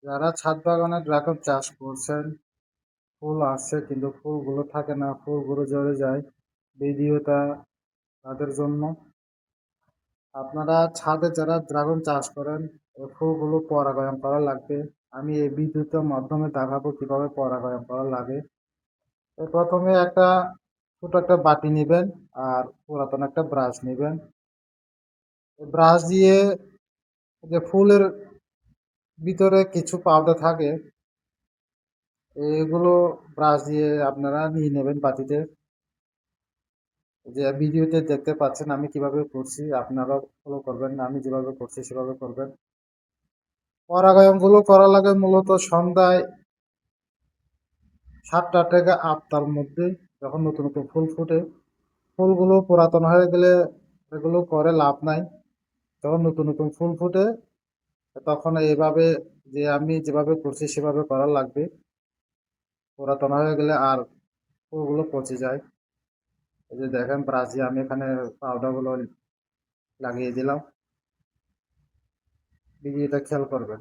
যারা ছাদ বাগানে ড্রাগন চাষ করছেন, ফুল আসছে কিন্তু ফুলগুলো থাকে না, ফুলগুলো ঝরে যায়। ভিডিওটা তাদের জন্য। আপনারা ছাদে যারা ড্রাগন চাষ করেন, এই ফুলগুলো পরাগায়ন করা লাগবে। আমি এই ভিডিওটার মাধ্যমে দেখাবো কিভাবে পরাগায়ন করা লাগে। প্রথমে ছোট একটা বাটি নেবেন আর পুরাতন একটা ব্রাশ নেবেন। ব্রাশ দিয়ে যে ফুলের ভিতরে কিছু পাউডার থাকে, এগুলো ব্রাশ দিয়ে আপনারা নিয়ে নেবেন বাটিতে। যে ভিডিওতে দেখতে পাচ্ছেন আমি কিভাবে করছি, আপনারাও ফলো করবেন। আমি যেভাবে করছি সেভাবে করবেন। পরাগায়ন গুলো করা লাগে মূলত সন্ধ্যায় 7টা থেকে 8টার মধ্যে, যখন নতুন নতুন ফুল ফুটে। ফুলগুলো পুরাতন হয়ে গেলে এগুলো করে লাভ নাই। যখন নতুন নতুন ফুল ফুটে তখন এইভাবে, যে আমি যেভাবে করছি সেভাবে করা লাগবে। পুরাতন হয়ে গেলে আর ফুলগুলো পচে যায়। এই যে দেখেন ব্রাশ দিয়ে আমি এখানে পাউডার গুলো লাগিয়ে দিলাম। ভিডিওটা খেয়াল করবেন।